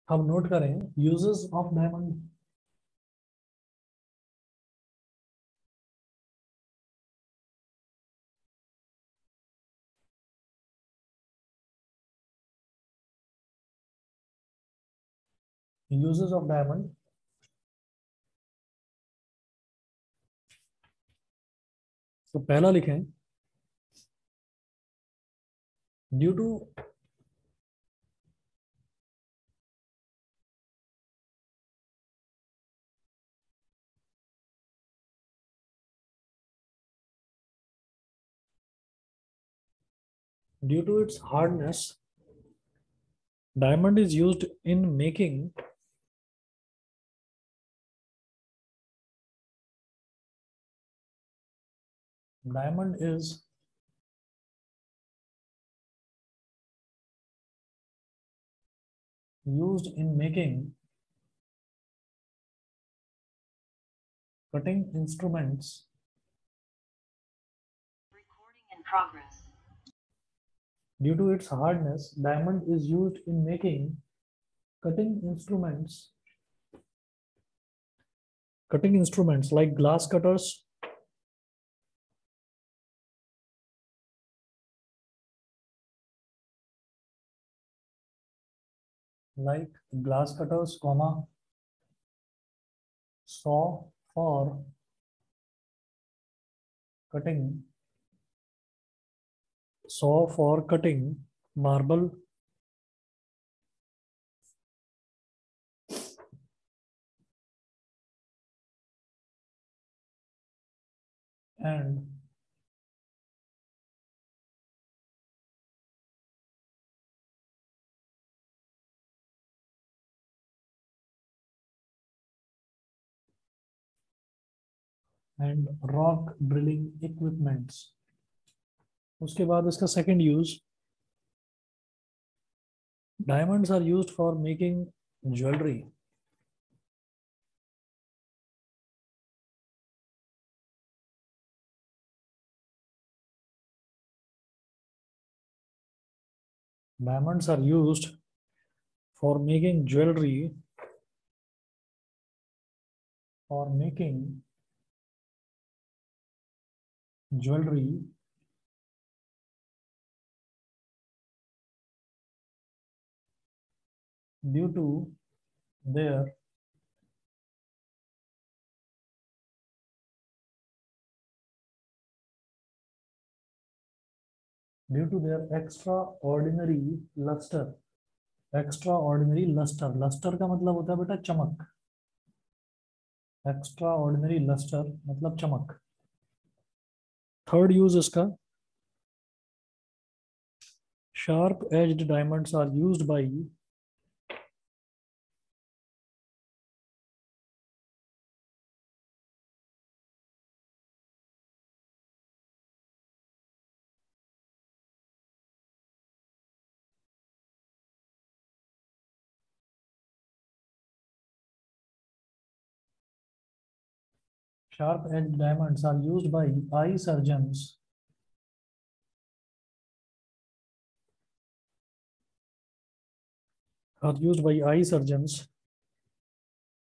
हम नोट करें uses of diamond. Uses of diamond, तो पहला लिखें due to its hardness, diamond is used in making diamond is used in making cutting instruments. Recording in progress. Due to its hardness, diamond is used in making cutting instruments. Cutting instruments like glass cutters, comma, saw for cutting, marble, and rock drilling equipments. उसके बाद इसका second use, diamonds are used for making jewellery. Diamonds are used for making jewelry, due to their extraordinary luster. Extraordinary luster, luster का मतलब होता है बेटा चमक. Extraordinary luster मतलब चमक. थर्ड यूज इसका, sharp edged diamonds are used by eye surgeons. Are used by eye surgeons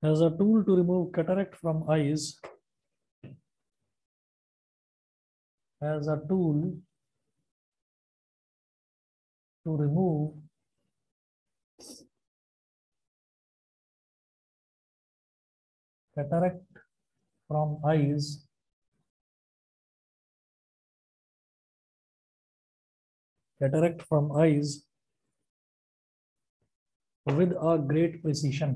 as a tool to remove cataract from eyes. As a tool to remove cataract from eyes. Cataract from eyes with a great precision.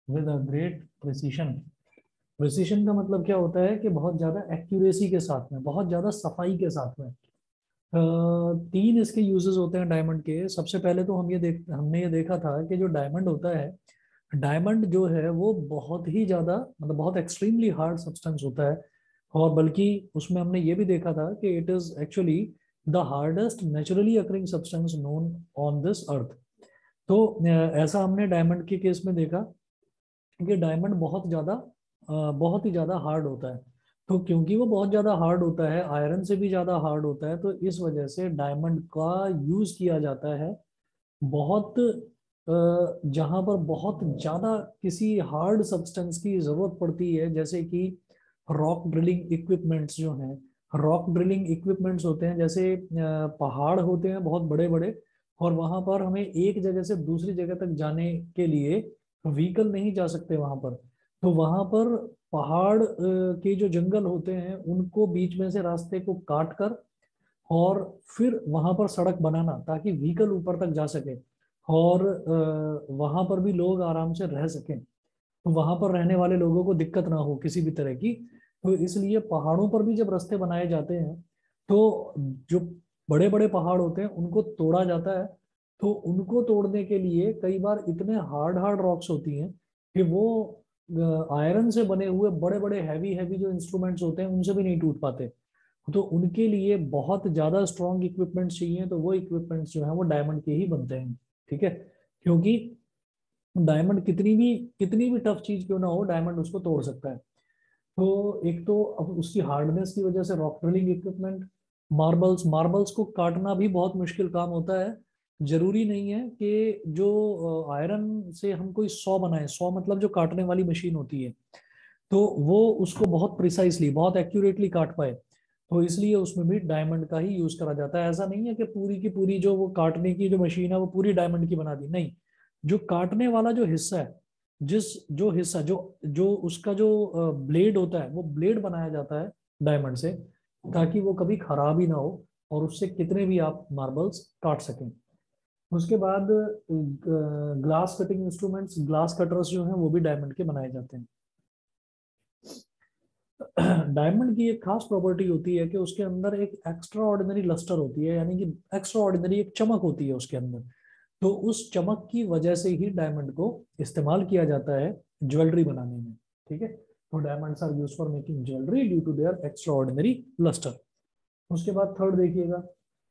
With a great precision. Precision का मतलब क्या होता है कि बहुत ज्यादा accuracy के साथ में, बहुत ज्यादा सफाई के साथ में. तीन इसके यूजेस होते हैं डायमंड के. सबसे पहले तो हमने ये देखा था कि जो डायमंड होता है, डायमंड जो है वो बहुत ही ज्यादा मतलब बहुत एक्सट्रीमली हार्ड सब्सटेंस होता है. और बल्कि उसमें हमने ये भी देखा था कि it is actually the hardest naturally occurring substance known on this earth. तो ऐसा हमने डायमंड के केस में देखा कि डायमंड बहुत ही ज़्यादा हार्ड होता है. तो क्योंकि वो बहुत ज्यादा हार्ड होता है, आयरन से भी ज्यादा हार्ड होता है, तो इस वजह से डायमंड का यूज किया जाता है बहुत जहां पर बहुत ज्यादा किसी हार्ड सब्सटेंस की जरूरत पड़ती है, जैसे कि रॉक ड्रिलिंग इक्विपमेंट्स जो हैं। रॉक ड्रिलिंग इक्विपमेंट्स होते हैं, जैसे पहाड़ होते हैं बहुत बड़े बड़े, और वहां पर हमें एक जगह से दूसरी जगह तक जाने के लिए व्हीकल नहीं जा सकते वहां पर। तो वहां पर पहाड़ के जो जंगल होते हैं उनको बीच में से रास्ते को काट कर और फिर वहां पर सड़क बनाना ताकि व्हीकल ऊपर तक जा सके, और वहां पर भी लोग आराम से रह सकें, तो वहां पर रहने वाले लोगों को दिक्कत ना हो किसी भी तरह की। तो इसलिए पहाड़ों पर भी जब रास्ते बनाए जाते हैं तो जो बड़े बड़े पहाड़ होते हैं उनको तोड़ा जाता है। तो उनको तोड़ने के लिए कई बार इतने हार्ड हार्ड रॉक्स होती हैं कि वो आयरन से बने हुए बड़े बड़े हैवी हैवी जो इंस्ट्रूमेंट्स होते हैं उनसे भी नहीं टूट पाते। तो उनके लिए बहुत ज्यादा स्ट्रॉन्ग इक्विपमेंट्स चाहिए, तो वो इक्विपमेंट्स जो है वो डायमंड के ही बनते हैं। ठीक है, क्योंकि डायमंड कितनी भी टफ चीज क्यों ना हो, डायमंड उसको तोड़ सकता है। तो एक तो अब उसकी हार्डनेस की वजह से rock drilling equipment, marbles marbles को काटना भी बहुत मुश्किल काम होता है। जरूरी नहीं है कि जो आयरन से हम कोई सॉ बनाए, सॉ मतलब जो काटने वाली मशीन होती है, तो वो उसको बहुत प्रिसाइसली बहुत एक्यूरेटली काट पाए। तो इसलिए उसमें भी डायमंड का ही यूज करा जाता है। ऐसा नहीं है कि पूरी की पूरी जो वो काटने की जो मशीन है वो पूरी डायमंड की बना दी, नहीं। जो काटने वाला जो हिस्सा है, जिस जो हिस्सा जो जो उसका जो ब्लेड होता है वो ब्लेड बनाया जाता है डायमंड से, ताकि वो कभी खराब ही ना हो और उससे कितने भी आप मार्बल्स काट सकें। उसके बाद glass cutting instruments, glass cutters जो हैं वो भी डायमंड के बनाए जाते हैं। डायमंड की एक खास प्रॉपर्टी होती है कि उसके अंदर एक एक्स्ट्रा ऑर्डिनरी लस्टर होती है, यानी कि एक्स्ट्रा ऑर्डिनरी एक चमक होती है उसके अंदर। तो उस चमक की वजह से ही डायमंड को इस्तेमाल किया जाता है ज्वेलरी बनाने में। ठीक है, तो diamonds are use for making jewellery due to their extraordinary lustre. उसके बाद थर्ड देखिएगा,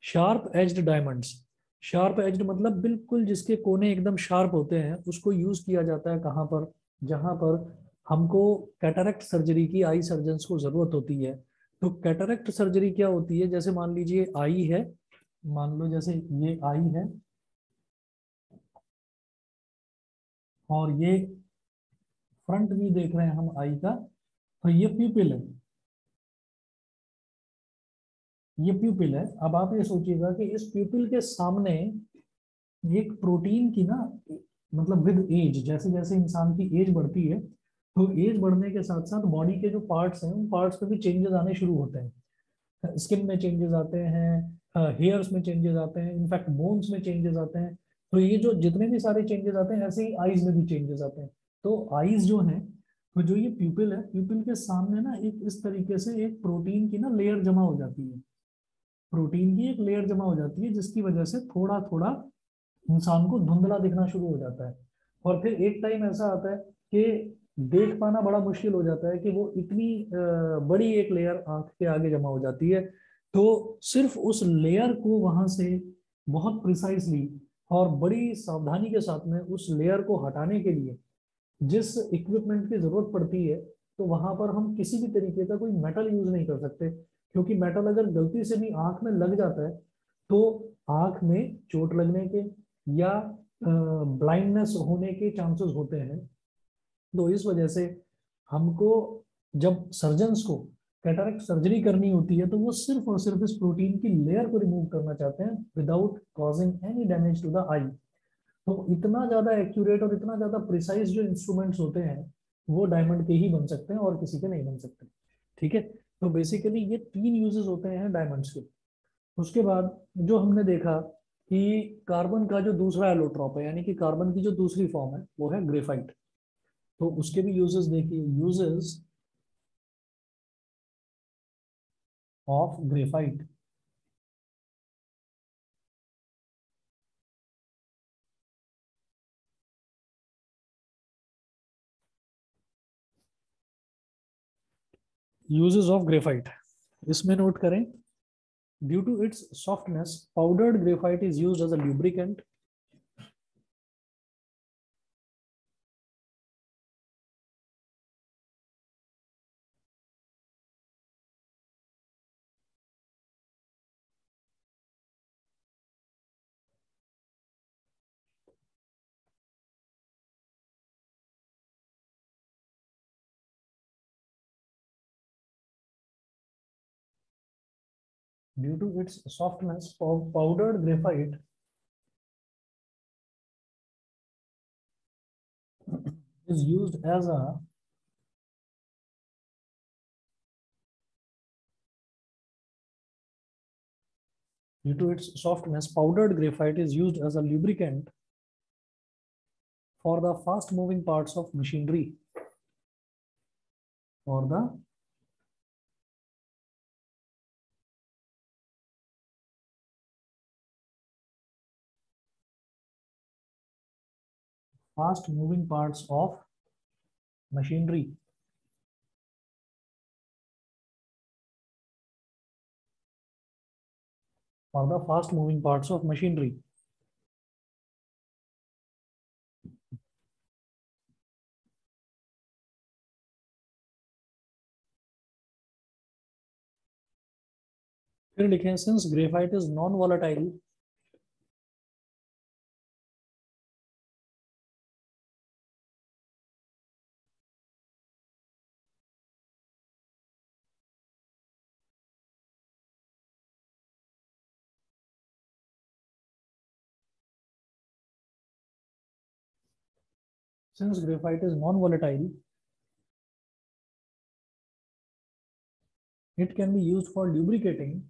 sharp edged diamonds. Sharp edged मतलब बिल्कुल जिसके कोने एकदम शार्प होते हैं, उसको यूज किया जाता है कहाँ पर, जहां पर हमको कैटरेक्ट सर्जरी की, आई सर्जन्स को जरूरत होती है। तो कैटरेक्ट सर्जरी क्या होती है, जैसे मान लीजिए आई है, मान लो जैसे ये आई है और ये फ्रंट व्यू देख रहे हैं हम आई का, तो ये प्यूपिल है, ये प्यूपिल है। अब आप ये सोचिएगा कि इस प्यूपिल के सामने एक प्रोटीन की ना, मतलब विद एज, जैसे जैसे इंसान की एज बढ़ती है, तो एज बढ़ने के साथ साथ बॉडी के जो पार्ट्स हैं उन पार्ट्स में भी चेंजेस आने शुरू होते हैं। स्किन में चेंजेस आते हैं, हेयर्स में चेंजेस आते हैं, इनफैक्ट बोन्स में चेंजेस आते हैं। तो ये जो जितने भी सारे चेंजेस आते हैं, ऐसे ही आईज में भी चेंजेस आते हैं। तो आईज जो है, तो जो ये प्यूपिल है, प्यूपिल के सामने ना एक इस तरीके से एक प्रोटीन की ना लेयर जमा हो जाती है। प्रोटीन की एक लेयर जमा हो जाती है जिसकी वजह से थोड़ा थोड़ा इंसान को धुंधला दिखना शुरू हो जाता है। और फिर एक टाइम ऐसा आता है कि देख पाना बड़ा मुश्किल हो जाता है कि वो इतनी बड़ी एक लेयर आंख के आगे जमा हो जाती है। तो सिर्फ उस लेयर को वहां से बहुत प्रिसाइसली और बड़ी सावधानी के साथ में उस लेयर को हटाने के लिए जिस इक्विपमेंट की जरूरत पड़ती है, तो वहां पर हम किसी भी तरीके का कोई मेटल यूज नहीं कर सकते, क्योंकि मेटल अगर गलती से भी आंख में लग जाता है तो आंख में चोट लगने के या ब्लाइंडनेस होने के चांसेस होते हैं। तो इस वजह से हमको जब सर्जन्स को कैटरेक्ट सर्जरी करनी होती है तो वो सिर्फ और सिर्फ इस प्रोटीन की लेयर को रिमूव करना चाहते हैं without causing any damage to the eye. तो इतना ज्यादा एक्यूरेट और इतना ज्यादा प्रिसाइज जो इंस्ट्रूमेंट्स होते हैं वो डायमंड के ही बन सकते हैं और किसी के नहीं बन सकते। ठीक है, तो बेसिकली ये तीन यूजेस होते हैं डायमंड्स के। उसके बाद जो हमने देखा कि कार्बन का जो दूसरा एलोट्रॉप है, यानी कि कार्बन की जो दूसरी फॉर्म है वो है ग्रेफाइट। तो उसके भी यूजेस देखिए, uses of graphite. Uses of graphite इसमें नोट करें। Due to its softness, powdered graphite is used as a lubricant, Due to its softness, powdered graphite is used as a due to its softness, powdered graphite is used as a lubricant for the fast moving parts of machinery. For the fast moving parts of machinery. For the fast moving parts of machinery. फिर लिखें since graphite is non-volatile, since graphite is non-volatile, it can be used for lubricating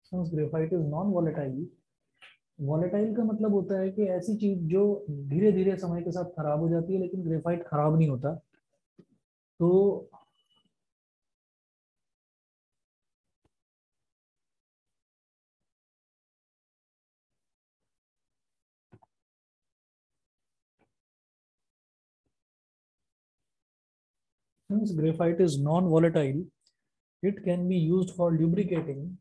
since graphite is non-volatile. Volatile का मतलब होता है कि ऐसी चीज जो धीरे धीरे समय के साथ खराब हो जाती है, लेकिन ग्रेफाइट खराब नहीं होता. तो since graphite is non-volatile, it can be used for lubricating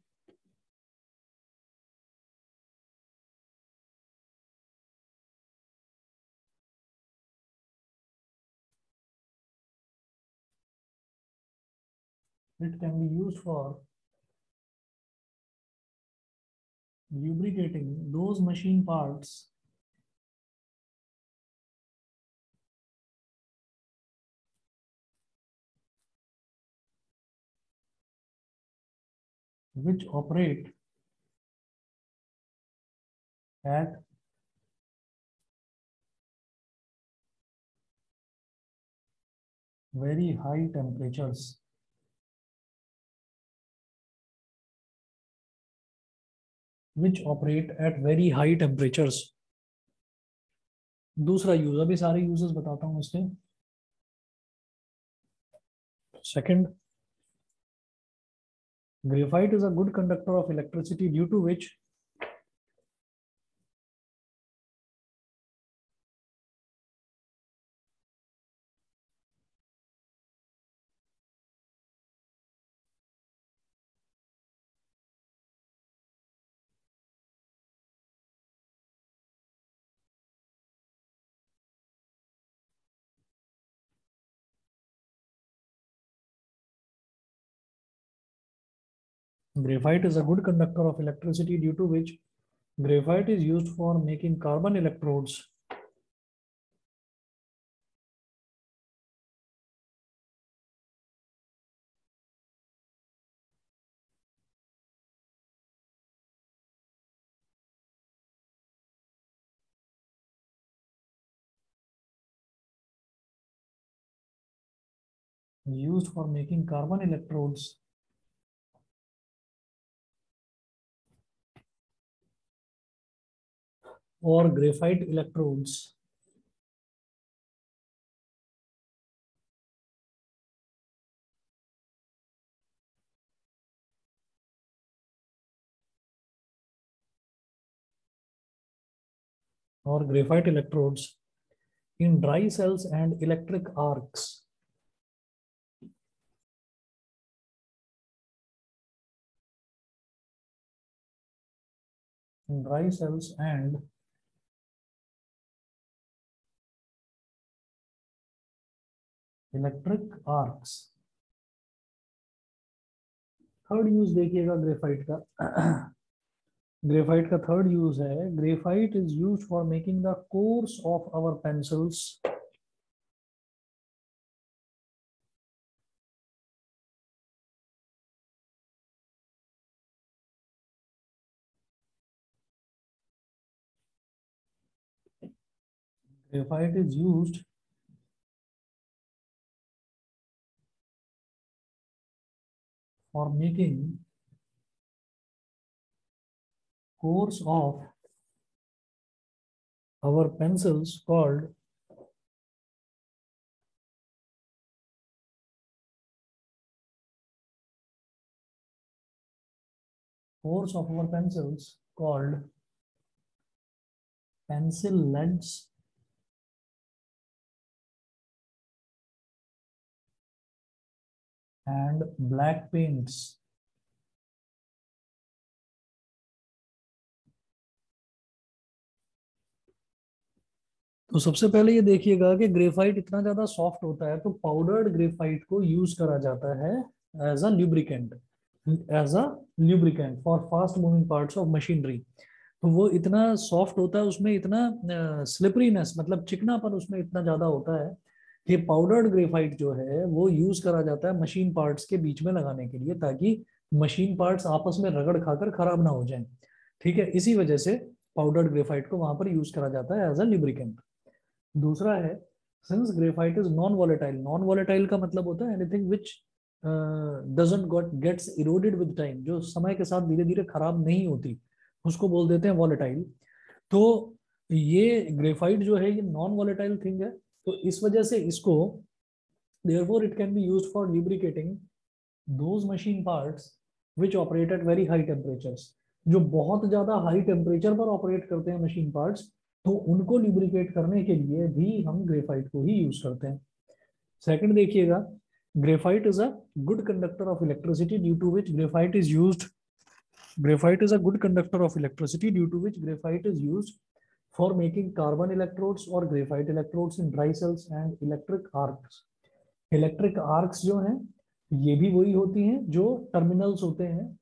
it can be used for lubricating those machine parts which operate at very high temperatures. Which operate at very high temperatures. दूसरा use, अभी सारे uses बताता हूँ इसके. Second, graphite is a good conductor of electricity due to which graphite is a good conductor of electricity due to which graphite is used for making carbon electrodes used for making carbon electrodes or graphite electrodes in dry cells and electric arcs. In dry cells and electric arcs. Third use देखिएगा graphite का. Graphite का third use है, graphite is used for making the cores of our pencils. Graphite is used for making cores of our pencils called pencil leads and black paints. तो सबसे पहले ये देखिएगा कि ग्रेफाइट इतना ज्यादा सॉफ्ट होता है तो पाउडर्ड ग्रेफाइट को यूज करा जाता है as a lubricant, for fast moving parts of machinery. तो वो इतना सॉफ्ट होता है, उसमें इतना स्लिपरीनेस मतलब चिकनापन उसमें इतना ज्यादा होता है कि पाउडर्ड ग्रेफाइट जो है वो यूज करा जाता है मशीन पार्ट्स के बीच में लगाने के लिए, ताकि मशीन पार्ट्स आपस में रगड़ खाकर खराब ना हो जाएं। ठीक है, इसी वजह से पाउडर्ड ग्रेफाइट को वहां पर यूज करा जाता है एज अ ल्यूब्रिकेंट। दूसरा है, since graphite is non volatile. Non volatile का मतलब होता है anything which doesn't got gets eroded with time, जो समय के साथ धीरे धीरे खराब नहीं होती, उसको बोल देते हैं वॉलेटाइल। तो ये ग्रेफाइट जो है ये नॉन वॉलेटाइल थिंग है, तो इस वजह से इसको therefore it can be used for lubricating those machine parts which operate at very high temperatures। जो बहुत ज्यादा हाई टेम्परेचर पर ऑपरेट करते हैं मशीन पार्ट्स, तो उनको ल्यूब्रिकेट करने के लिए भी हम ग्रेफाइट को ही यूज करते हैं। सेकंड देखिएगा, graphite is a good conductor of electricity due to which graphite is used. Graphite is a good conductor of electricity due to which graphite is used for making carbon electrodes or graphite electrodes in dry cells and electric arcs। Electric arcs जो हैं ये भी वही होती हैं जो terminals होते हैं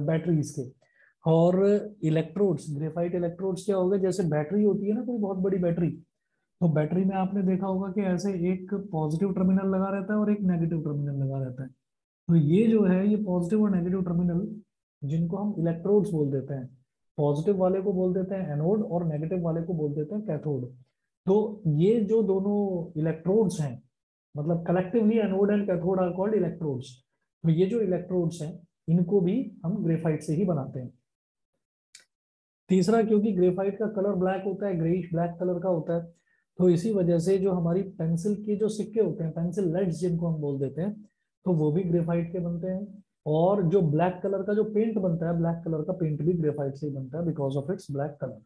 बैटरीज के। और इलेक्ट्रोड्स, ग्रेफाइट इलेक्ट्रोड्स क्या होगा, जैसे बैटरी होती है ना, कोई बहुत बड़ी बैटरी, तो बैटरी में आपने देखा होगा कि ऐसे एक पॉजिटिव टर्मिनल लगा रहता है और एक नेगेटिव टर्मिनल लगा रहता है। तो ये जो है ये पॉजिटिव और नेगेटिव टर्मिनल, जिनको हम इलेक्ट्रोड्स बोल देते हैं, पॉजिटिव वाले को बोल देते हैं एनोड और नेगेटिव वाले को बोल देते हैं कैथोड। तो ये जो दोनों इलेक्ट्रोड्स हैं, मतलब collectively anode and cathode are called electrodes. तो ये जो इलेक्ट्रोड्स हैं इनको भी हम ग्रेफाइट से ही बनाते हैं। तीसरा, क्योंकि ग्रेफाइट का कलर ब्लैक होता है, ग्रेइश ब्लैक कलर का होता है, तो इसी वजह से जो हमारी पेंसिल के जो सिक्के होते हैं, पेंसिल लेड्स जिनको हम बोल देते हैं, तो वो भी ग्रेफाइट के बनते हैं। और जो ब्लैक कलर का जो पेंट बनता है, ब्लैक कलर का पेंट भी ग्रेफाइट से ही बनता है because of its black colour.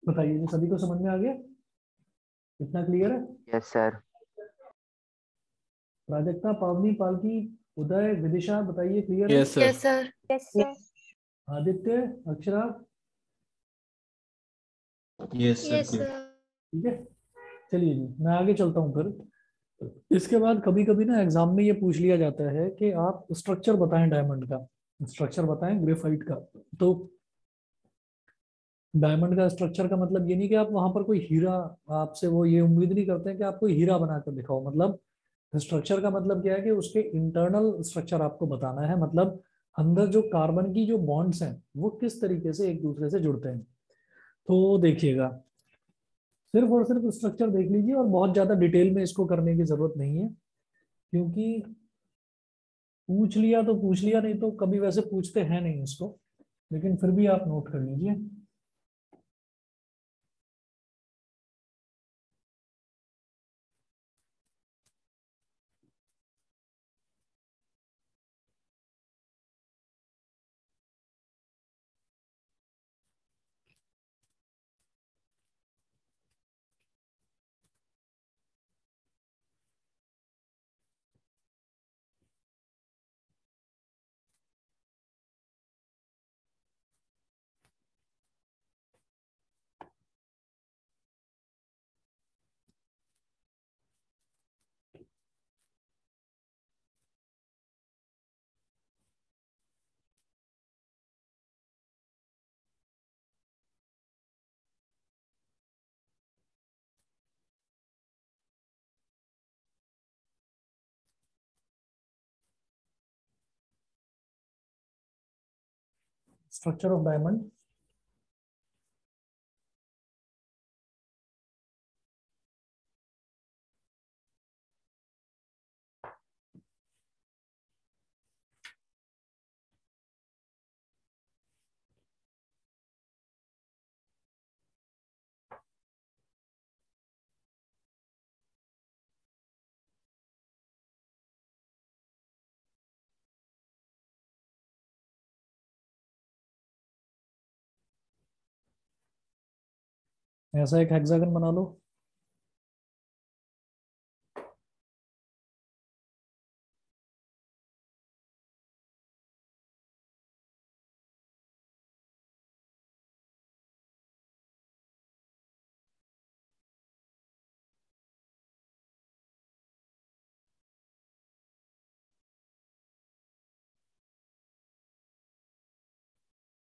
बताइए जी, सभी को समझ में आ गया? इतना क्लियर है? Yes sir. प्राजक्ता, पावनी, पालकी, उदय, विदिशा, बताइए क्लियर है? Yes sir. Yes sir. Yes sir. Aditya, Akshara, yes sir. Yes sir. ठीक है। चलिए जी, मैं आगे चलता हूँ फिर। इसके बाद कभी कभी ना एग्जाम में ये पूछ लिया जाता है कि आप स्ट्रक्चर बताएं डायमंड का, स्ट्रक्चर बताएं ग्रेफाइट का। तो डायमंड का स्ट्रक्चर का मतलब ये नहीं कि आप वहां पर कोई हीरा, आपसे वो ये उम्मीद नहीं करते हैं कि आप कोई हीरा बनाकर दिखाओ। मतलब स्ट्रक्चर का मतलब क्या है कि उसके इंटरनल स्ट्रक्चर आपको बताना है, मतलब अंदर जो कार्बन की जो बॉन्ड्स हैं वो किस तरीके से एक दूसरे से जुड़ते हैं। तो देखिएगा, सिर्फ और सिर्फ स्ट्रक्चर देख लीजिए और बहुत ज्यादा डिटेल में इसको करने की जरूरत नहीं है, क्योंकि पूछ लिया तो पूछ लिया, नहीं तो कभी वैसे पूछते हैं नहीं इसको, लेकिन फिर भी आप नोट कर लीजिए। स्ट्रक्चर ऑफ डायमंड, ऐसा एक हेक्सागन बना लो।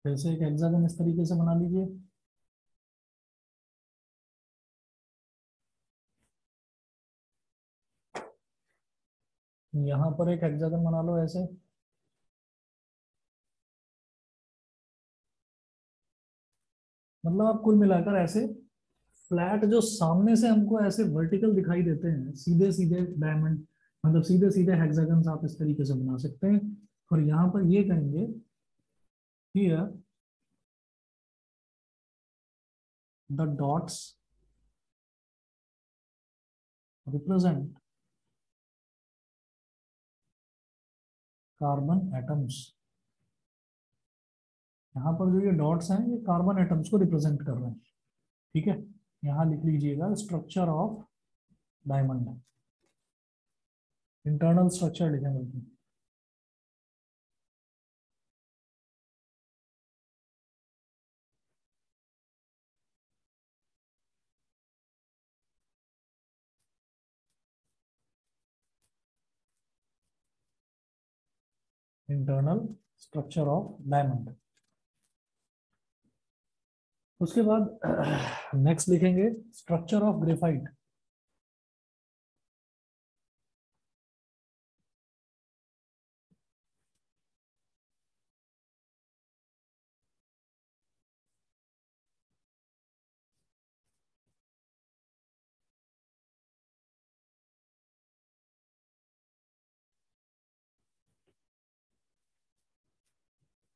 फिर से एक हेक्सागन इस तरीके से बना लीजिए। यहाँ पर एक हेक्सागन बना लो ऐसे। मतलब आप कुल मिलाकर ऐसे फ्लैट जो सामने से हमको ऐसे वर्टिकल दिखाई देते हैं, सीधे सीधे डायमंड, मतलब सीधे सीधे हेक्सागन्स आप इस तरीके से बना सकते हैं। और यहाँ पर ये कहेंगे here the dots represent carbon atoms. यहाँ पर जो ये डॉट्स हैं ये कार्बन एटम्स को रिप्रेजेंट कर रहे हैं। ठीक है, यहाँ लिख लीजिएगा structure of diamond, internal structure लिखेंगे। Internal structure of diamond. उसके बाद नेक्स्ट लिखेंगे structure of graphite.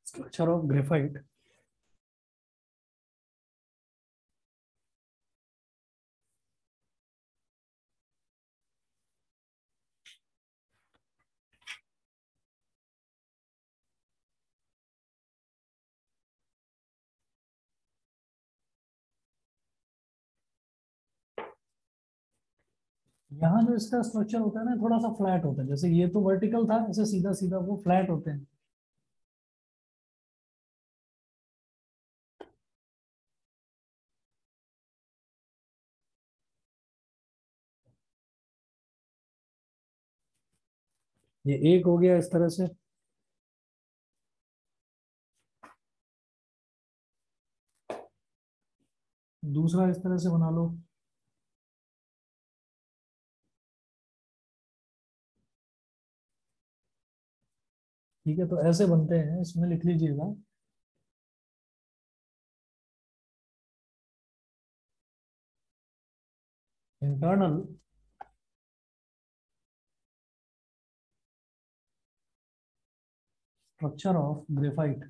Structure of graphite. यहाँ जो इसका स्ट्रक्चर होता है ना थोड़ा सा फ्लैट होता है, जैसे ये तो वर्टिकल था ऐसे सीधा सीधा, वो फ्लैट होते हैं। ये एक हो गया इस तरह से। दूसरा इस तरह से बना लो। ठीक है, तो ऐसे बनते हैं, इसमें लिख लीजिएगा internal structure of graphite.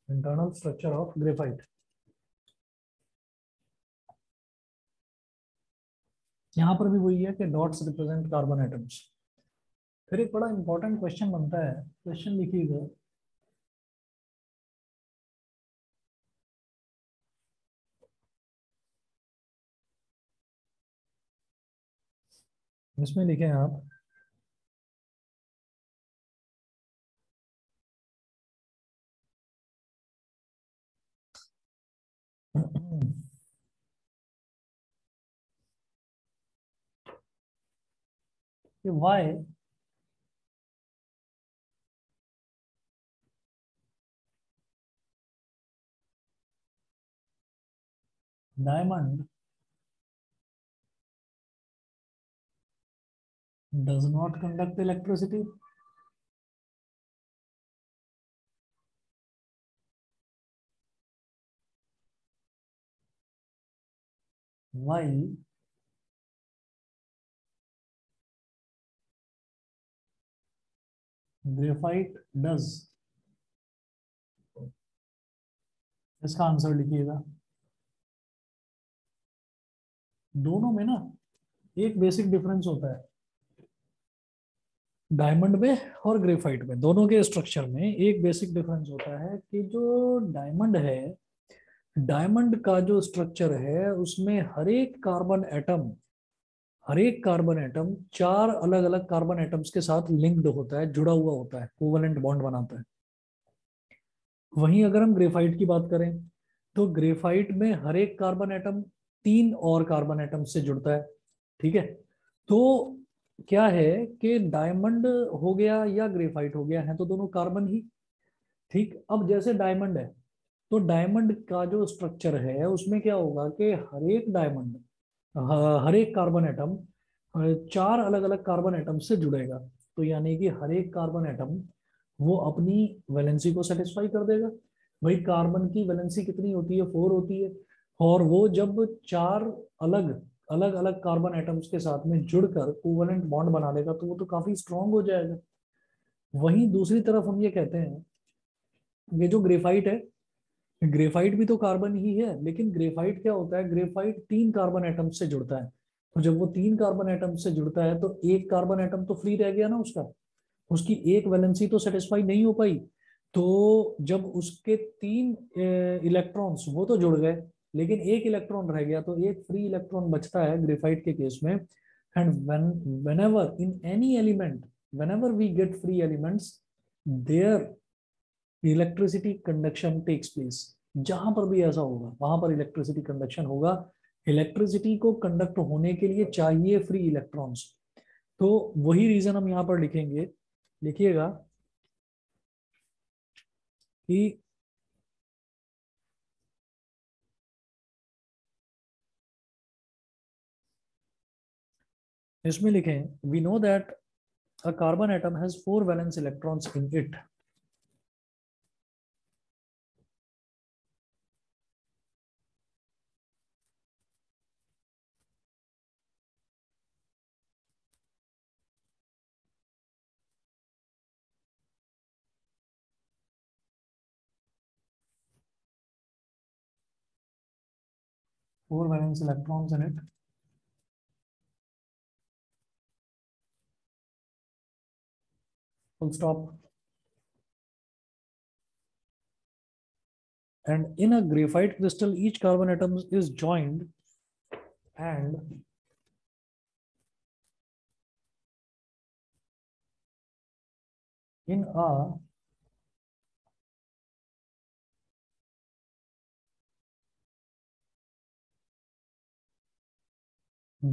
Internal structure of graphite. यहाँ पर भी वही है कि डॉट्स रिप्रेजेंट कार्बन एटम्स। फिर एक बड़ा इंपॉर्टेंट क्वेश्चन बनता है, क्वेश्चन लिखिएगा। इसमें लिखें आप कि why diamond does not conduct electricity. While graphite does। इसका आंसर लिखिएगा। दोनों में ना एक बेसिक डिफरेंस होता है डायमंड में और ग्रेफाइट में दोनों के स्ट्रक्चर में एक बेसिक डिफरेंस होता है कि जो डायमंड है, डायमंड का जो स्ट्रक्चर है उसमें हर एक कार्बन एटम चार अलग अलग कार्बन एटम्स के साथ लिंक्ड होता है, जुड़ा हुआ होता है, कोवलेंट बॉन्ड बनाता है। वहीं अगर हम ग्रेफाइट की बात करें तो ग्रेफाइट में हर एक कार्बन एटम तीन और कार्बन एटम से जुड़ता है। ठीक है। तो क्या है कि डायमंड हो गया या ग्रेफाइट हो गया है तो दोनों कार्बन ही। ठीक, अब जैसे डायमंड है तो डायमंड का जो स्ट्रक्चर है उसमें क्या होगा कि हर एक कार्बन एटम चार अलग अलग कार्बन एटम से जुड़ेगा। तो यानी कि हर एक कार्बन एटम वो अपनी वैलेंसी को सेटिस्फाई कर देगा। भाई कार्बन की वैलेंसी कितनी होती है, 4 होती है। और वो जब चार अलग अलग अलग कार्बन एटम्स के साथ में जुड़कर कोवलेंट बॉन्ड बना लेगा तो वो तो काफी स्ट्रांग हो जाएगा। वहीं दूसरी तरफ हम ये कहते हैं, ये जो ग्रेफाइट है, ग्रेफाइट भी तो कार्बन ही है, लेकिन ग्रेफाइट क्या होता है, ग्रेफाइट तीन कार्बन एटम से जुड़ता है। तो जब वो तीन कार्बन एटम से जुड़ता है तो एक कार्बन एटम तो फ्री रह गया ना उसका, उसकी एक वैलेंसी तो सेटिस्फाई नहीं हो पाई। तो जब उसके तीन इलेक्ट्रॉन्स वो तो जुड़ गए, लेकिन एक इलेक्ट्रॉन रह गया तो एक फ्री इलेक्ट्रॉन बचता है ग्रेफाइट के केस में। And whenever in any element, whenever we get free elements, there electricity conduction takes place. जहां पर भी ऐसा होगा वहां पर इलेक्ट्रिसिटी कंडक्शन होगा। इलेक्ट्रिसिटी को कंडक्ट होने के लिए चाहिए फ्री इलेक्ट्रॉन्स। तो वही रीजन हम यहाँ पर लिखेंगे, लिखिएगा कि इसमें लिखें, we know that a carbon atom has 4 valence electrons in it. Four valence electrons in it, full stop. And in a graphite crystal, each carbon atom is joined, and in a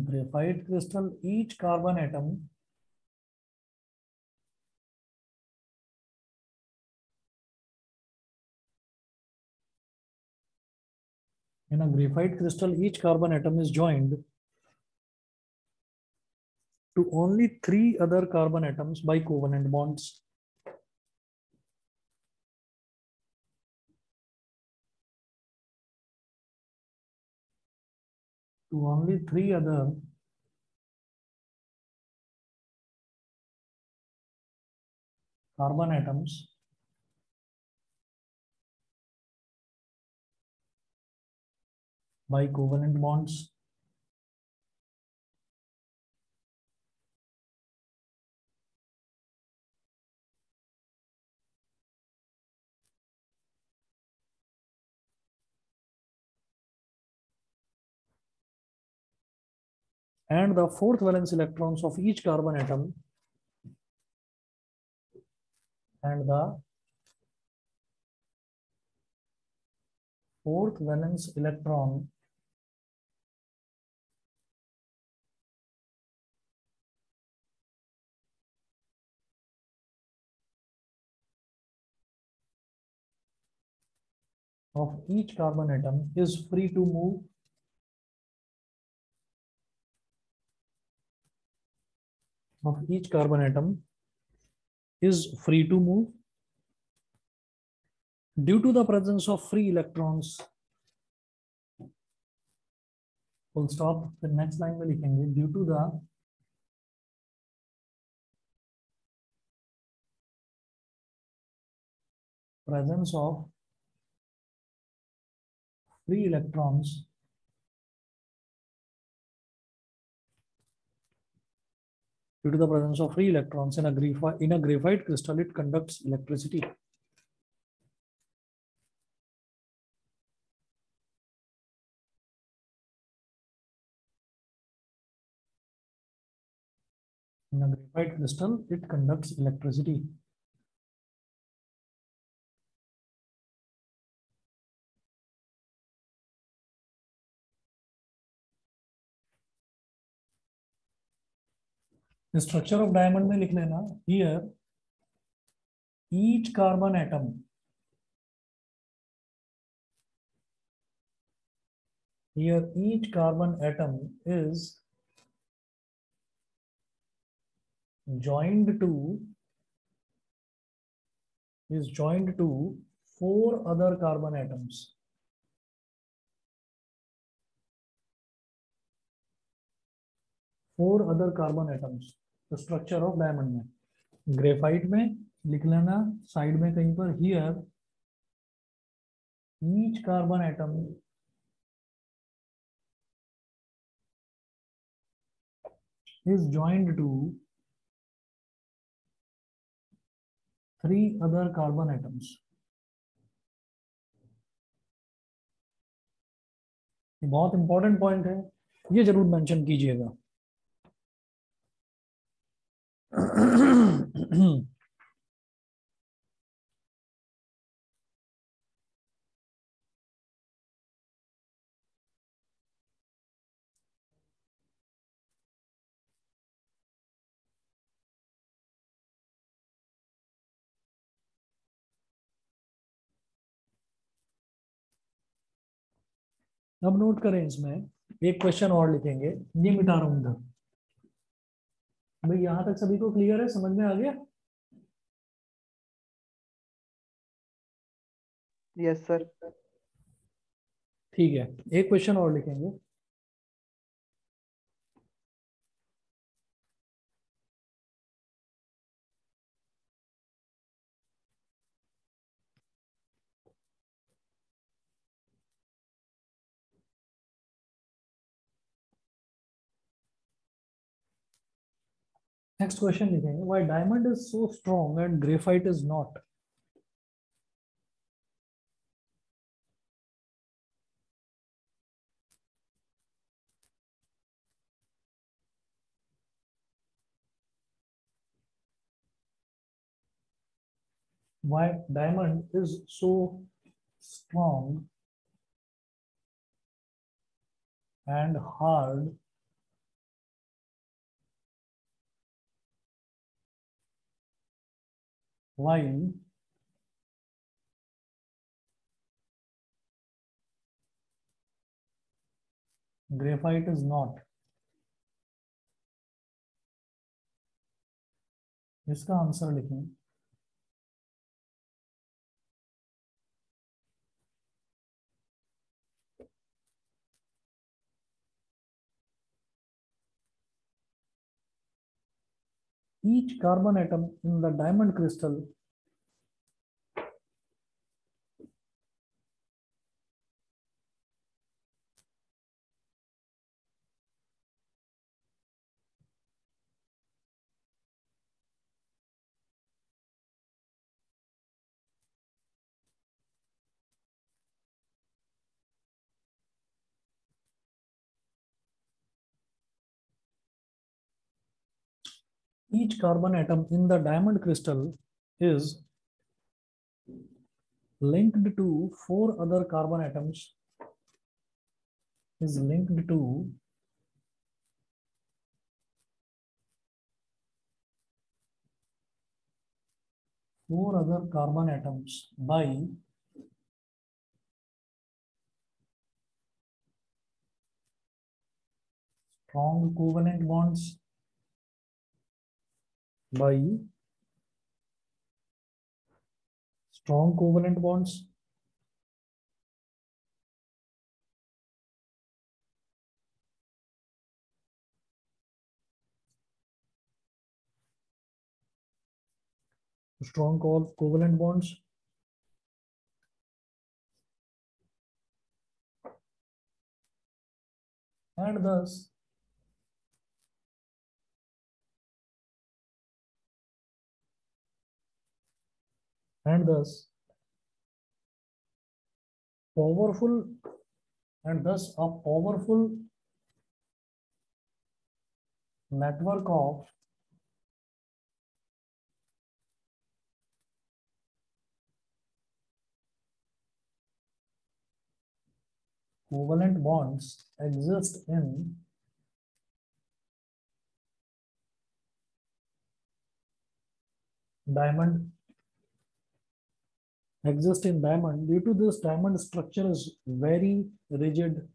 graphite crystal, each carbon atom in a graphite crystal, each carbon atom is joined to only three other carbon atoms by covalent bonds. To only three other carbon atoms by covalent bonds. And the fourth valence electrons of each carbon atom, and the fourth valence electron of each carbon atom is free to move of each carbon atom is free to move due to the presence of free electrons, full stop। फिर next line में लिखेंगे, due to the presence of free electrons Due to the presence of free electrons in a graphite crystal, it conducts electricity. In a graphite crystal, it conducts electricity. The structure of diamond में लिख लेना. Here, each carbon atom. Here, each carbon atom is joined to 4 other carbon atoms. 4 other carbon atoms. The structure of diamond में. Graphite में लिख लेना side में कहीं पर. Here, each carbon atom is joined to 3 other carbon atoms. ये बहुत important point है, ये जरूर मेंशन कीजिएगा. अब नोट करें, इसमें एक क्वेश्चन और लिखेंगे. ये मिटा रहा हूं इधर. भाई यहां तक सभी को क्लियर है, समझ में आ गया? Yes sir. ठीक है, एक क्वेश्चन और लिखेंगे. नेक्स्ट क्वेश्चन लिखेंगे. Why diamond is so strong and graphite is not. Why diamond is so strong and hard while graphite is not. इसका आंसर लिखें. Each carbon atom in the diamond crystal each carbon atom in the diamond crystal is linked to 4 other carbon atoms. Is linked to 4 other carbon atoms by strong covalent bonds. By strong covalent bonds. Strong covalent bonds. And thus and thus powerful and thus a powerful network of covalent bonds exist in diamond due to this diamond structure is very rigid.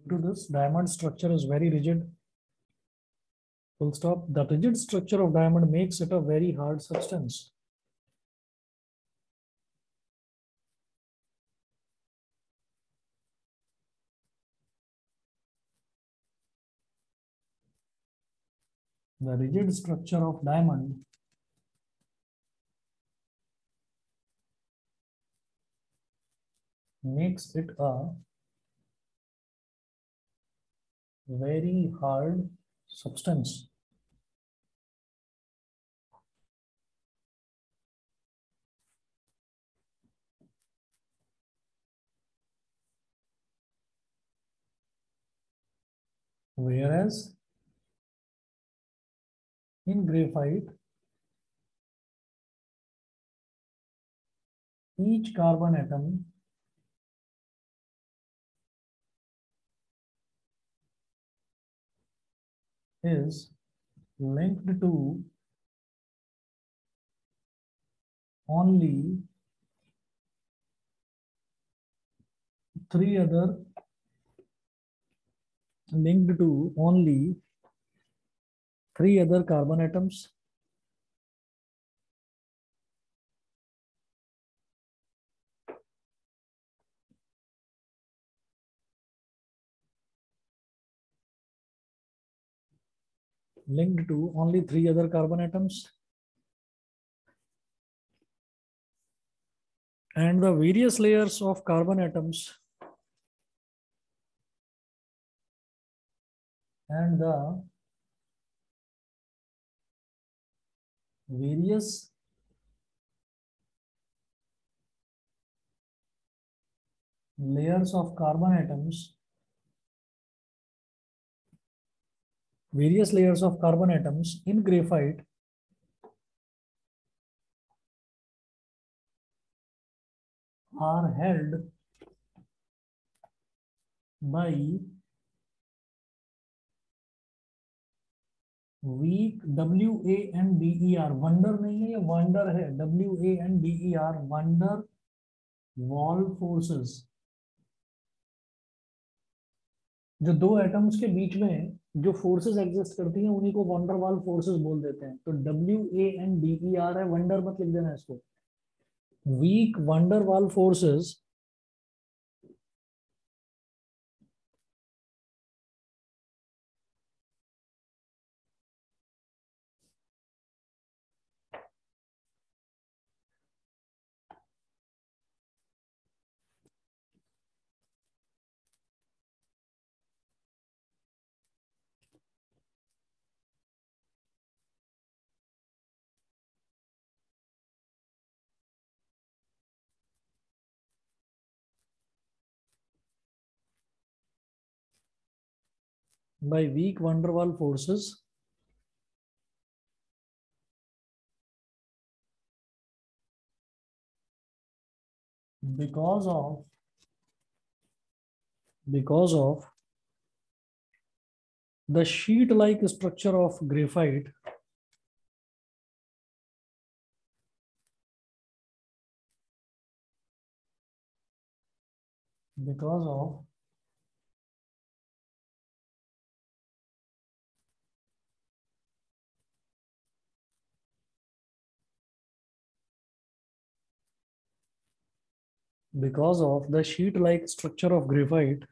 Due to this diamond structure is very rigid. Full stop. The rigid structure of diamond makes it a very hard substance. The rigid structure of diamond makes it a very hard substance. Whereas in graphite, each carbon atom is linked to only three other carbon atoms. Linked to only three other carbon atoms. And the various layers of carbon atoms and the various layers of carbon atoms in graphite are held by weak WANDER. Wonder नहीं है, ये wonder है. WANDER, wonder Waals forces. जो दो atoms के बीच में जो forces exist करती हैं उन्हीं को वंडर वॉल फोर्सेस बोल देते हैं. तो WANDER है, वंडर मत लिख देना इसको. Weak van der Waals forces by weak van der Waals forces because of the sheet-like structure of graphite because of the sheet-like structure of graphite,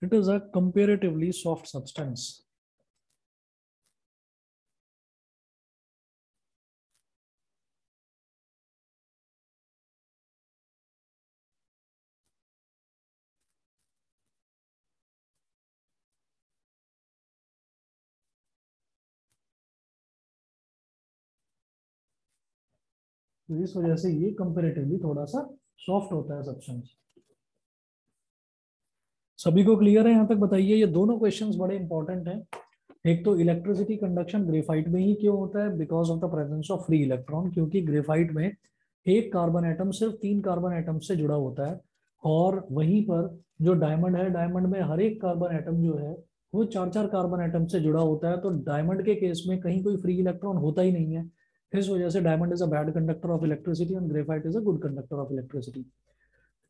It is a comparatively soft substance. तो इस वजह से ये comparatively थोड़ा सा soft होता है substance. सभी को क्लियर है यहाँ तक बताइए? ये दोनों क्वेश्चंस बड़े इंपॉर्टेंट हैं। एक तो इलेक्ट्रिसिटी कंडक्शन ग्रेफाइट में ही क्यों होता है? Because of the presence of free electron, क्योंकि ग्रेफाइट में एक कार्बन एटम सिर्फ 3 कार्बन एटम से जुड़ा होता है, और वहीं पर जो डायमंड है, डायमंड में हर एक कार्बन एटम जो है वो 4 कार्बन एटम से जुड़ा होता है। तो डायमंड के केस में कहीं कोई फ्री इलेक्ट्रॉन होता ही नहीं है। इस वजह से diamond is a bad conductor of electricity and graphite is a good conductor of electricity.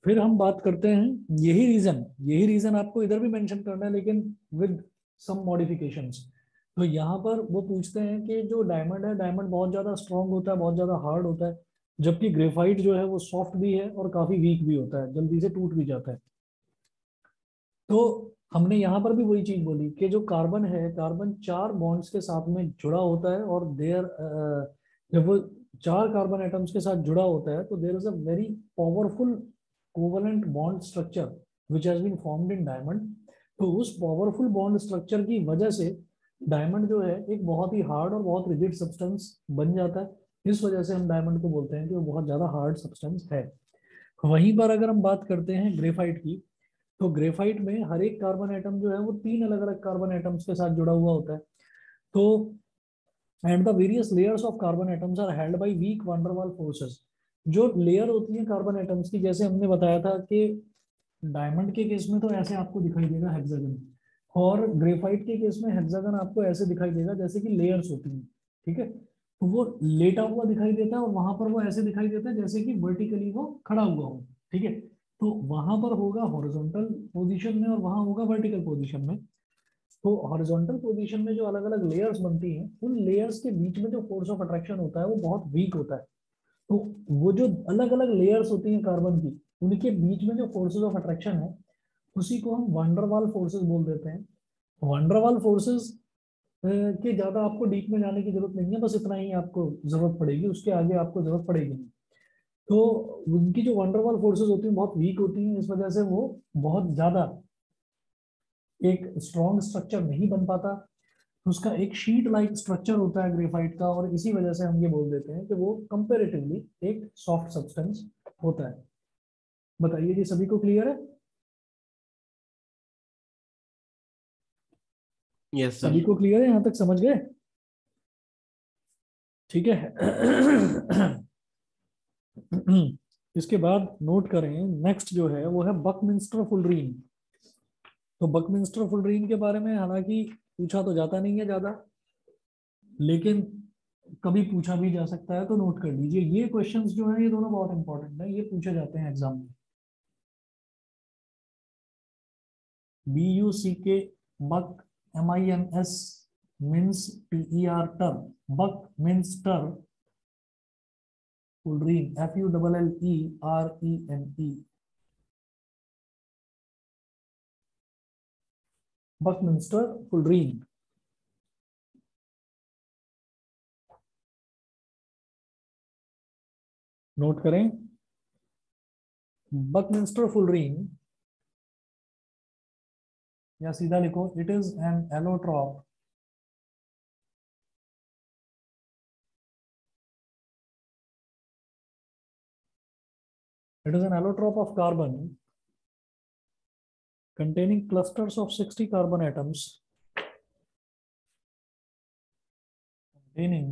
फिर हम बात करते हैं, यही रीजन आपको इधर भी मेंशन करना है, लेकिन विद सम मॉडिफिकेशंस। तो यहाँ पर वो पूछते हैं कि जो डायमंड है, डायमंड बहुत ज्यादा स्ट्रांग होता है, बहुत ज्यादा हार्ड होता है, जबकि ग्रेफाइट जो है वो सॉफ्ट भी है और काफी वीक भी होता है, जल्दी से टूट भी जाता है। तो हमने यहाँ पर भी वही चीज बोली कि जो कार्बन है, कार्बन 4 बॉन्ड्स के साथ में जुड़ा होता है, और देयर जब वो 4 कार्बन एटम्स के साथ जुड़ा होता है तो there is a very powerful covalent bond structure which has been formed in diamond. तो उस पावरफुल बॉन्ड स्ट्रक्चर की वजह से डायमंड जो है एक बहुत ही हार्ड और बहुत रिजिड सब्सटेंस बन जाता है। इस वजह से हम डायमंड को बोलते हैं कि वो बहुत ज्यादा हार्ड सब्सटेंस है। वहीं पर अगर हम बात करते हैं ग्रेफाइट की, तो ग्रेफाइट में हर एक कार्बन एटम जो है वो 3 अलग अलग कार्बन एटम्स के साथ जुड़ा हुआ होता है। तो and the various layers of carbon atoms are held by weak van der Waals forces. जो लेयर होती है कार्बन एटम्स की, जैसे हमने बताया था कि डायमंड के केस में तो ऐसे आपको दिखाई देगा हेक्सागन, और ग्रेफाइट के केस में हेक्सागन आपको ऐसे दिखाई देगा जैसे कि लेयर्स होती हैं। ठीक है, तो वो लेटा हुआ दिखाई देता है, और वहां पर वो ऐसे दिखाई देता है जैसे कि वर्टिकली वो खड़ा हुआ हो। ठीक है, तो वहां पर होगा हॉरिजॉन्टल पोजीशन में और वहां होगा वर्टिकल पोजीशन में। तो हॉरिजॉन्टल पोजीशन में जो अलग अलग लेयर्स बनती हैं, उन लेयर्स के बीच में जो फोर्स ऑफ अट्रैक्शन होता है वो बहुत वीक होता है। तो वो जो अलग अलग लेयर्स होती हैं कार्बन की, उनके बीच में जो फोर्सेस ऑफ अट्रैक्शन है, उसी को हम वंडरवाल फोर्सेस बोल देते हैं। वंडरवाल फोर्सेस के ज्यादा आपको डीप में जाने की जरूरत नहीं है, बस इतना ही आपको जरूरत पड़ेगी, उसके आगे आपको जरूरत पड़ेगी नहीं। तो उनकी जो वंडरवाल फोर्सेस होती हैं बहुत वीक होती हैं, इस वजह से वो बहुत ज्यादा एक स्ट्रॉन्ग स्ट्रक्चर नहीं बन पाता। तो उसका एक शीट लाइक स्ट्रक्चर होता है ग्रेफाइट का, और इसी वजह से हम ये बोल देते हैं कि वो कंपेरेटिवली एक सॉफ्ट सब्सटेंस होता है। बताइए जी, सभी को क्लियर है? यस सभी सर। को क्लियर है? यहाँ तक समझ गए? ठीक है। इसके बाद नोट करें, नेक्स्ट जो है वो है बकमिंस्टर फुलरीन। तो बकमिंस्टर फुलरीन के बारे में हालांकि पूछा तो जाता नहीं है ज्यादा, लेकिन कभी पूछा भी जा सकता है, तो नोट कर लीजिए। ये क्वेश्चंस जो है ये दोनों बहुत इंपॉर्टेंट है, ये पूछे जाते हैं एग्जाम में। BUCK, बक, MINS मीन्स TER टर, बक मीन्स टर, fullerene FULLERENE, Buckminster fullerene. Note करें, बकमिंस्टर फुलरीन, या सीधा लिखो, it is an allotrope it is an allotrope of carbon containing clusters of 60 carbon atoms, containing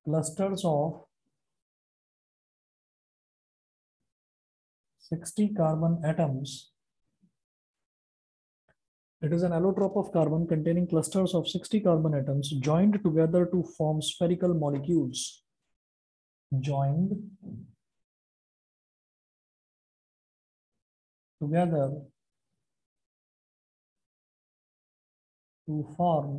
clusters of 60 carbon atoms. It is an allotrope of carbon containing clusters of 60 carbon atoms joined together to form spherical molecules. Joined together to form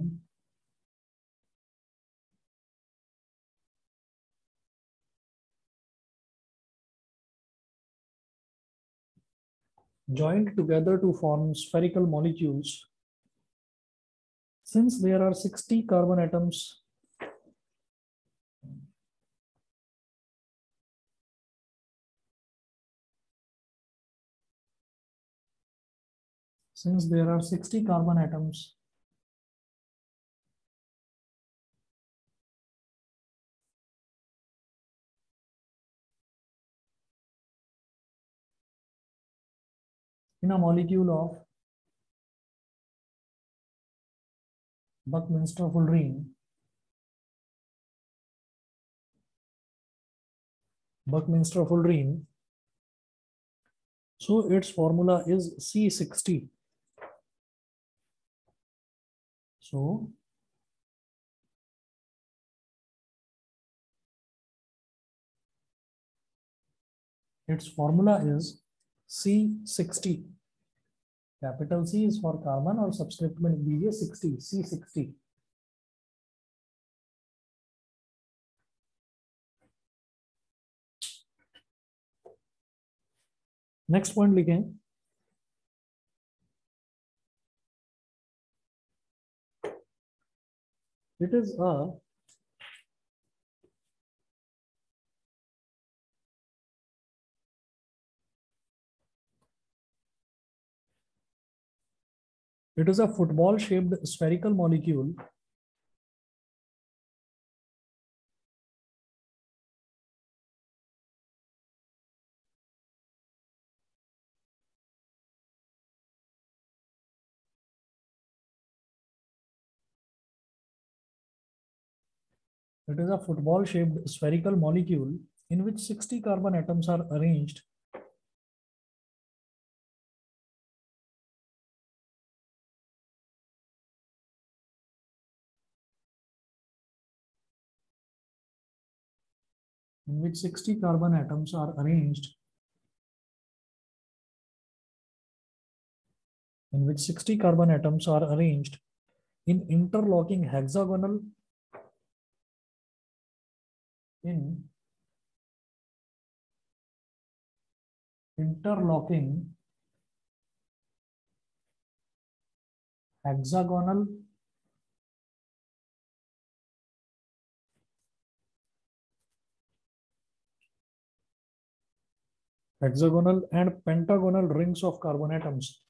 joined together to form spherical molecules. Since there are 60 carbon atoms, in a molecule of Buckminster-Fullerene, so its formula is C60. So its formula is C60. Capital C is for carbon और subscript में लिख दीजिए 60, C60. Next point लिखें, it is a football shaped spherical molecule in which 60 carbon atoms are arranged in which 60 carbon atoms are arranged in interlocking hexagonal hexagonal and pentagonal rings of carbon atoms.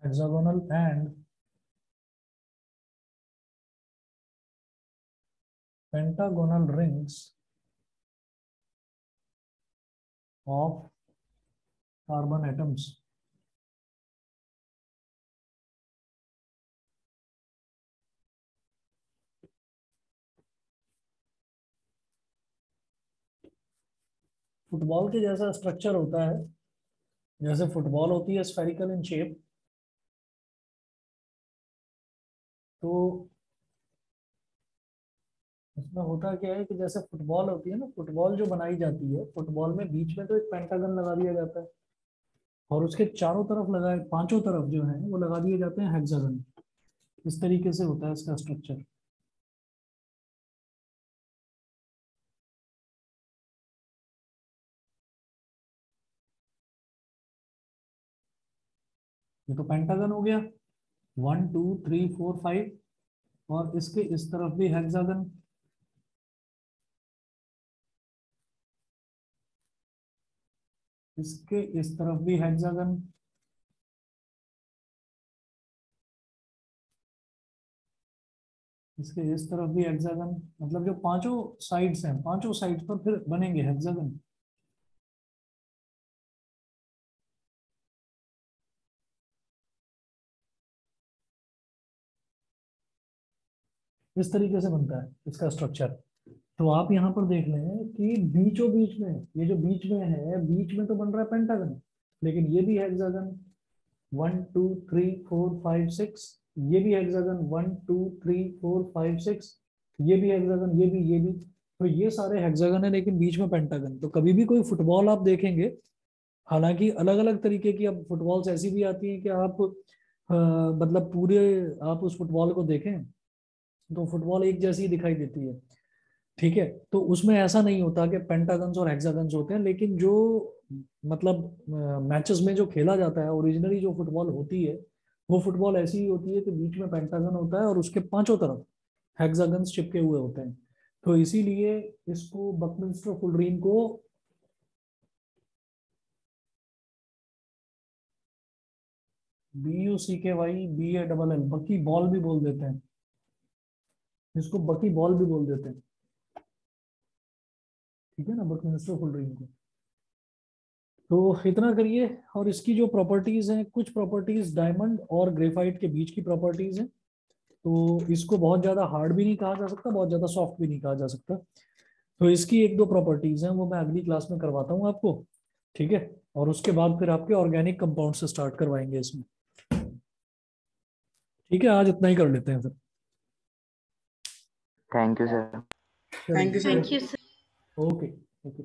Hexagonal and pentagonal rings of carbon atoms. Football के जैसा structure होता है, जैसे football होती है spherical in shape, तो इसमें होता क्या है कि जैसे फुटबॉल होती है ना, फुटबॉल जो बनाई जाती है, फुटबॉल में बीच में तो एक पेंटागन लगा दिया जाता है और उसके चारों तरफ लगाए, पांचों तरफ जो है वो लगा दिए जाते हैं हेक्सागन। इस तरीके से होता है इसका स्ट्रक्चर। ये तो पेंटागन हो गया, 1 2 3 4 5, और इसके इस तरफ भी हेक्सागन, इसके इस तरफ भी हेक्सागन, इसके इस तरफ भी हेक्सागन। मतलब जो पांचों साइड्स हैं, पांचों साइड्स पर फिर बनेंगे हेक्सागन। इस तरीके से बनता है इसका स्ट्रक्चर। तो आप यहाँ पर देख लें कि बीचों बीच में, ये जो बीच में है, बीच में तो बन रहा है पेंटागन, लेकिन ये भी हेक्सागन 1 2 3 4 5 6, ये भी हेक्सागन 1 2 3 4 5 6, ये भी हेक्सागन, ये भी। तो ये सारे हेक्सागन है लेकिन बीच में पेंटागन। तो कभी भी कोई फुटबॉल आप देखेंगे, हालांकि अलग अलग तरीके की अब फुटबॉल्स ऐसी भी आती हैं कि आप मतलब पूरे आप उस फुटबॉल को देखें तो फुटबॉल एक जैसी ही दिखाई देती है, ठीक है, तो उसमें ऐसा नहीं होता कि पेंटागन्स और हेक्सागन्स होते हैं, लेकिन जो मतलब मैचेस में जो खेला जाता है, ओरिजिनली जो फुटबॉल होती है वो फुटबॉल ऐसी ही होती है कि बीच में पेंटागन होता है और उसके पांचों तरफ हेक्सागन्स चिपके हुए होते हैं। तो इसीलिए इसको बकमिंस्टर फुलरीन को BUCKYBALL बकी बॉल भी बोल देते हैं, इसको बकी बॉल भी बोल देते हैं। ठीक है ना, बकमिंस्टर फुलरीन को। तो इतना करिए। और इसकी जो प्रॉपर्टीज हैं, कुछ प्रॉपर्टीज डायमंड और ग्रेफाइट के बीच की प्रॉपर्टीज हैं, तो इसको बहुत ज्यादा हार्ड भी नहीं कहा जा सकता, बहुत ज्यादा सॉफ्ट भी नहीं कहा जा सकता। तो इसकी एक दो प्रॉपर्टीज हैं, वो मैं अगली क्लास में करवाता हूँ आपको। ठीक है, और उसके बाद फिर आपके ऑर्गेनिक कंपाउंड से स्टार्ट करवाएंगे इसमें। ठीक है, आज इतना ही कर लेते हैं फिर। Thank you sir. चलिए, thank you sir. Okay okay.